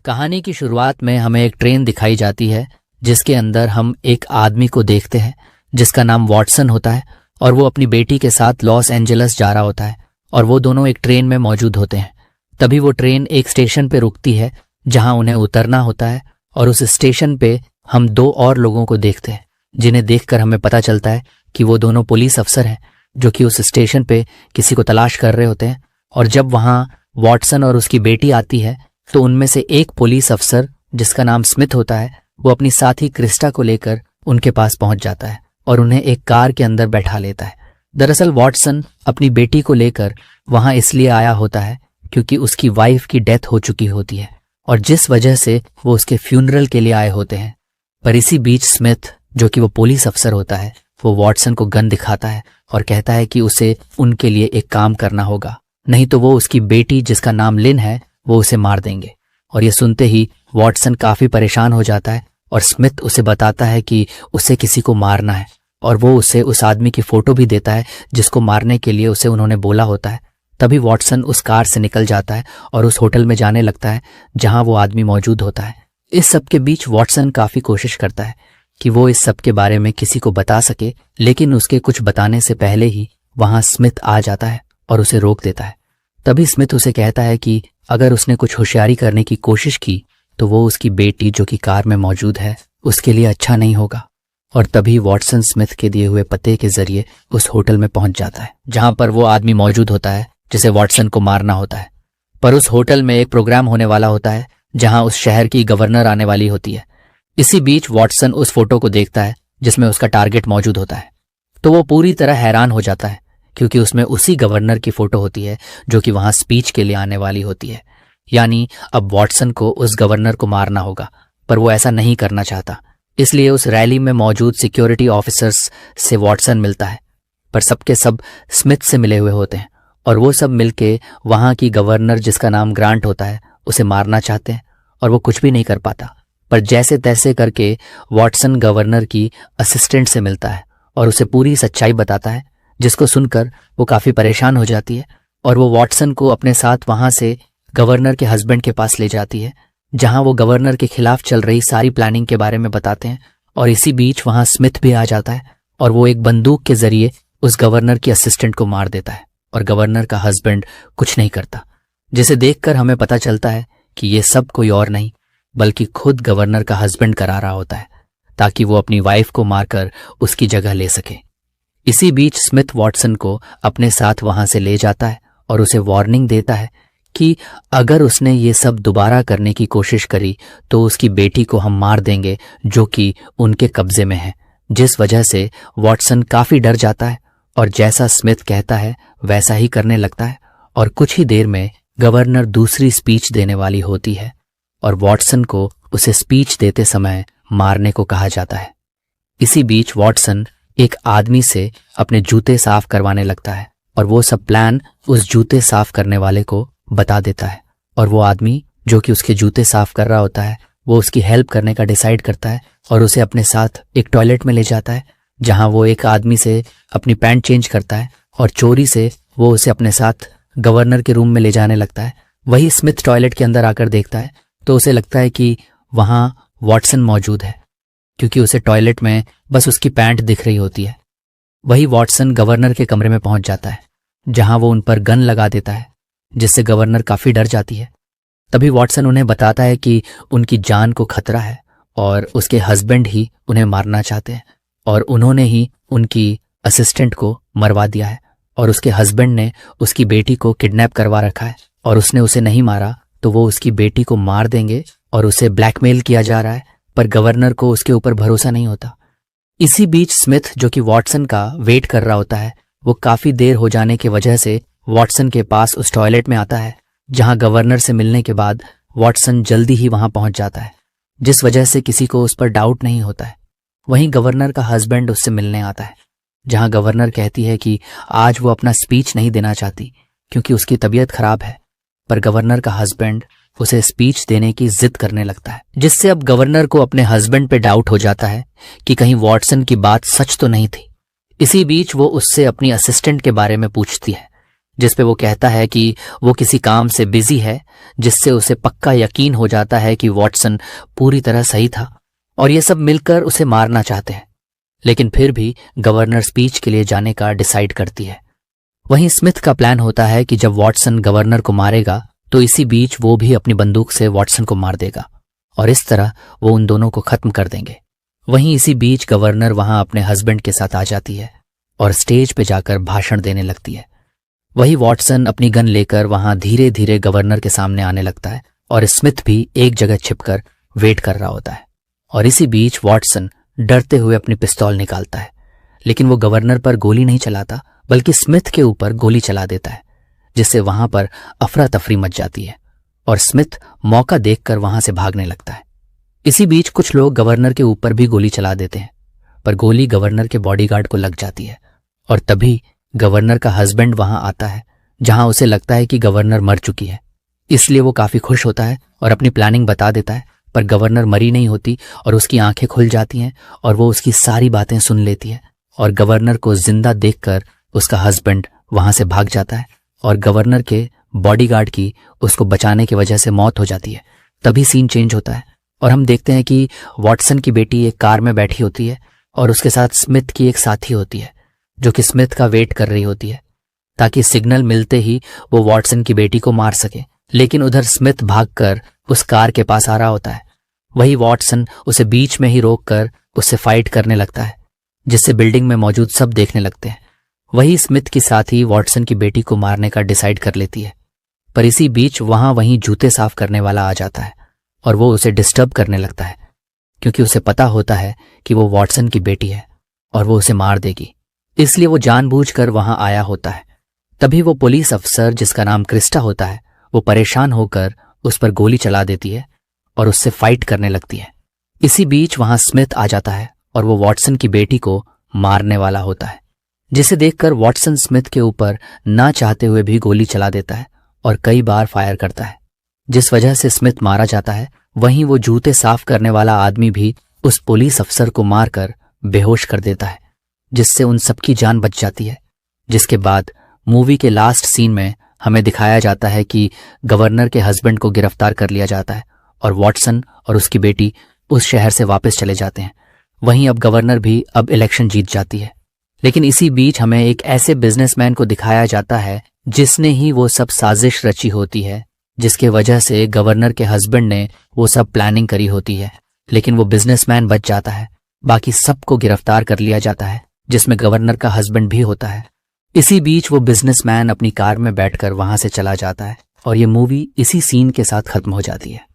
कहानी की शुरुआत में हमें एक ट्रेन दिखाई जाती है जिसके अंदर हम एक आदमी को देखते हैं जिसका नाम वॉटसन होता है और वो अपनी बेटी के साथ लॉस एंजलिस जा रहा होता है और वो दोनों एक ट्रेन में मौजूद होते हैं। तभी वो ट्रेन एक स्टेशन पे रुकती है जहां उन्हें उतरना होता है और उस स्टेशन पे हम दो और लोगों को देखते हैं जिन्हें देखकर हमें पता चलता है कि वो दोनों पुलिस अफसर हैं जो कि उस स्टेशन पे किसी को तलाश कर रहे होते हैं। और जब वहां वॉटसन और उसकी बेटी आती है तो उनमें से एक पुलिस अफसर जिसका नाम स्मिथ होता है वो अपनी साथी क्रिस्टा को लेकर उनके पास पहुंच जाता है और उन्हें एक कार के अंदर बैठा लेता है। दरअसल वॉटसन अपनी बेटी को लेकर वहां इसलिए आया होता है क्योंकि उसकी वाइफ की डेथ हो चुकी होती है और जिस वजह से वो उसके फ्यूनरल के लिए आए होते हैं। पर इसी बीच स्मिथ जो कि वो पुलिस अफसर होता है वो वॉटसन को गन दिखाता है और कहता है कि उसे उनके लिए एक काम करना होगा, नहीं तो वो उसकी बेटी जिसका नाम लिन है वो उसे मार देंगे। और ये सुनते ही वॉटसन काफी परेशान हो जाता है और स्मिथ उसे बताता है कि उसे किसी को मारना है और वो उसे उस आदमी की फोटो भी देता है जिसको मारने के लिए उसे उन्होंने बोला होता है। तभी वॉटसन उस कार से निकल जाता है और उस होटल में जाने लगता है जहां वो आदमी मौजूद होता है। इस सब के बीच वॉटसन काफी कोशिश करता है कि वो इस सब के बारे में किसी को बता सके, लेकिन उसके कुछ बताने से पहले ही वहां स्मिथ आ जाता है और उसे रोक देता है। तभी स्मिथ उसे कहता है कि अगर उसने कुछ होशियारी करने की कोशिश की तो वो उसकी बेटी जो कि कार में मौजूद है उसके लिए अच्छा नहीं होगा। और तभी वॉटसन स्मिथ के दिए हुए पते के जरिए उस होटल में पहुंच जाता है जहां पर वो आदमी मौजूद होता है जिसे वॉटसन को मारना होता है। पर उस होटल में एक प्रोग्राम होने वाला होता है जहां उस शहर की गवर्नर आने वाली होती है। इसी बीच वॉटसन उस फोटो को देखता है जिसमें उसका टारगेट मौजूद होता है तो वो पूरी तरह हैरान हो जाता है क्योंकि उसमें उसी गवर्नर की फोटो होती है जो कि वहां स्पीच के लिए आने वाली होती है। यानी अब वॉटसन को उस गवर्नर को मारना होगा, पर वो ऐसा नहीं करना चाहता। इसलिए उस रैली में मौजूद सिक्योरिटी ऑफिसर्स से वॉटसन मिलता है, पर सबके सब स्मिथ से मिले हुए होते हैं और वो सब मिलके वहां की गवर्नर जिसका नाम ग्रांट होता है उसे मारना चाहते हैं और वो कुछ भी नहीं कर पाता। पर जैसे तैसे करके वॉटसन गवर्नर की असिस्टेंट से मिलता है और उसे पूरी सच्चाई बताता है, जिसको सुनकर वो काफी परेशान हो जाती है और वो वॉटसन को अपने साथ वहां से गवर्नर के हस्बैंड के पास ले जाती है जहां वो गवर्नर के खिलाफ चल रही सारी प्लानिंग के बारे में बताते हैं। और इसी बीच वहां स्मिथ भी आ जाता है और वो एक बंदूक के जरिए उस गवर्नर की असिस्टेंट को मार देता है और गवर्नर का हस्बैंड कुछ नहीं करता, जिसे देखकर हमें पता चलता है कि ये सब कोई और नहीं बल्कि खुद गवर्नर का हस्बैंड करा रहा होता है ताकि वो अपनी वाइफ को मारकर उसकी जगह ले सके। इसी बीच स्मिथ वॉटसन को अपने साथ वहां से ले जाता है और उसे वार्निंग देता है कि अगर उसने ये सब दोबारा करने की कोशिश करी तो उसकी बेटी को हम मार देंगे जो कि उनके कब्जे में है। जिस वजह से वॉटसन काफी डर जाता है और जैसा स्मिथ कहता है वैसा ही करने लगता है और कुछ ही देर में गवर्नर दूसरी स्पीच देने वाली होती है और वॉटसन को उसे स्पीच देते समय मारने को कहा जाता है। इसी बीच वॉटसन एक आदमी से अपने जूते साफ करवाने लगता है और वो सब प्लान उस जूते साफ करने वाले को बता देता है और वो आदमी जो कि उसके जूते साफ कर रहा होता है वो उसकी हेल्प करने का डिसाइड करता है और उसे अपने साथ एक टॉयलेट में ले जाता है जहां वो एक आदमी से अपनी पैंट चेंज करता है और चोरी से वो उसे अपने साथ गवर्नर के रूम में ले जाने लगता है। वही स्मिथ टॉयलेट के अंदर आकर देखता है तो उसे लगता है कि वहां वॉटसन मौजूद है क्योंकि उसे टॉयलेट में बस उसकी पैंट दिख रही होती है। वही वॉटसन गवर्नर के कमरे में पहुंच जाता है जहां वो उन पर गन लगा देता है जिससे गवर्नर काफी डर जाती है। तभी वॉटसन उन्हें बताता है कि उनकी जान को खतरा है और उसके हस्बैंड ही उन्हें मारना चाहते हैं और उन्होंने ही उनकी असिस्टेंट को मरवा दिया है और उसके हस्बैंड ने उसकी बेटी को किडनैप करवा रखा है और उसने उसे नहीं मारा तो वो उसकी बेटी को मार देंगे और उसे ब्लैकमेल किया जा रहा है, पर गवर्नर को उसके ऊपर भरोसा नहीं होता। इसी बीच स्मिथ जो कि वॉटसन का वेट कर रहा होता है वो काफी देर हो जाने की वजह से वॉटसन के पास उस टॉयलेट में आता है जहां गवर्नर से मिलने के बाद वॉटसन जल्दी ही वहां पहुंच जाता है, जिस वजह से किसी को उस पर डाउट नहीं होता है। वहीं गवर्नर का हस्बैंड उससे मिलने आता है जहां गवर्नर कहती है कि आज वो अपना स्पीच नहीं देना चाहती क्योंकि उसकी तबीयत खराब है, पर गवर्नर का हस्बैंड उसे स्पीच देने की जिद करने लगता है, जिससे अब गवर्नर को अपने हस्बैंड पे डाउट हो जाता है कि कहीं वॉटसन की बात सच तो नहीं थी। इसी बीच वो उससे अपनी असिस्टेंट के बारे में पूछती है जिसपे वो कहता है कि वो किसी काम से बिजी है, जिससे उसे पक्का यकीन हो जाता है कि वॉटसन पूरी तरह सही था और ये सब मिलकर उसे मारना चाहते हैं। लेकिन फिर भी गवर्नर स्पीच के लिए जाने का डिसाइड करती है। वहीं स्मिथ का प्लान होता है कि जब वॉटसन गवर्नर को मारेगा तो इसी बीच वो भी अपनी बंदूक से वॉटसन को मार देगा और इस तरह वो उन दोनों को खत्म कर देंगे। वहीं इसी बीच गवर्नर वहां अपने हस्बैंड के साथ आ जाती है और स्टेज पे जाकर भाषण देने लगती है। वही वॉटसन अपनी गन लेकर वहां धीरे धीरे गवर्नर के सामने आने लगता है और स्मिथ भी एक जगह छिपकर वेट कर रहा होता है। और इसी बीच वॉटसन डरते हुए अपनी पिस्तौल निकालता है, लेकिन वो गवर्नर पर गोली नहीं चलाता बल्कि स्मिथ के ऊपर गोली चला देता है, जिससे वहां पर अफरा तफरी मच जाती है और स्मिथ मौका देखकर वहां से भागने लगता है। इसी बीच कुछ लोग गवर्नर के ऊपर भी गोली चला देते हैं, पर गोली गवर्नर के बॉडीगार्ड को लग जाती है और तभी गवर्नर का हस्बैंड वहां आता है, जहां उसे लगता है कि गवर्नर मर चुकी है। इसलिए वो काफी खुश होता है और अपनी प्लानिंग बता देता है, पर गवर्नर मरी नहीं होती और उसकी आंखें खुल जाती हैं और वो उसकी सारी बातें सुन लेती है और गवर्नर को जिंदा देखकर उसका हस्बैंड वहां से भाग जाता है और गवर्नर के बॉडीगार्ड की उसको बचाने की वजह से मौत हो जाती है। तभी सीन चेंज होता है और हम देखते हैं कि वॉटसन की बेटी एक कार में बैठी होती है और उसके साथ स्मिथ की एक साथी होती है, जो कि स्मिथ का वेट कर रही होती है ताकि सिग्नल मिलते ही वो वॉटसन की बेटी को मार सके। लेकिन उधर स्मिथ भागकर उस कार के पास आ रहा होता है। वही वॉटसन उसे बीच में ही रोककर उससे फाइट करने लगता है, जिससे बिल्डिंग में मौजूद सब देखने लगते हैं। वही स्मिथ की साथी वॉटसन की बेटी को मारने का डिसाइड कर लेती है, पर इसी बीच वहीं जूते साफ करने वाला आ जाता है और वो उसे डिस्टर्ब करने लगता है, क्योंकि उसे पता होता है कि वो वॉटसन की बेटी है और वो उसे मार देगी, इसलिए वो जानबूझकर वहां आया होता है। तभी वो पुलिस अफसर, जिसका नाम क्रिस्टा होता है, वो परेशान होकर उस पर गोली चला देती है और उससे फाइट करने लगती है। इसी बीच वहां स्मिथ आ जाता है और वो वॉटसन की बेटी को मारने वाला होता है, जिसे देखकर वॉटसन स्मिथ के ऊपर ना चाहते हुए भी गोली चला देता है और कई बार फायर करता है, जिस वजह से स्मिथ मारा जाता है। वहीं वो जूते साफ करने वाला आदमी भी उस पुलिस अफसर को मारकर बेहोश कर देता है, जिससे उन सबकी जान बच जाती है। जिसके बाद मूवी के लास्ट सीन में हमें दिखाया जाता है कि गवर्नर के हस्बैंड को गिरफ्तार कर लिया जाता है और वॉटसन और उसकी बेटी उस शहर से वापस चले जाते हैं। वहीं अब गवर्नर भी अब इलेक्शन जीत जाती है। लेकिन इसी बीच हमें एक ऐसे बिजनेसमैन को दिखाया जाता है जिसने ही वो सब साजिश रची होती है, जिसके वजह से गवर्नर के हस्बैंड ने वो सब प्लानिंग करी होती है। लेकिन वो बिजनेसमैन बच जाता है, बाकी सबको गिरफ्तार कर लिया जाता है, जिसमें गवर्नर का हस्बैंड भी होता है। इसी बीच वो बिजनेसमैन अपनी कार में बैठकर वहां से चला जाता है और ये मूवी इसी सीन के साथ खत्म हो जाती है।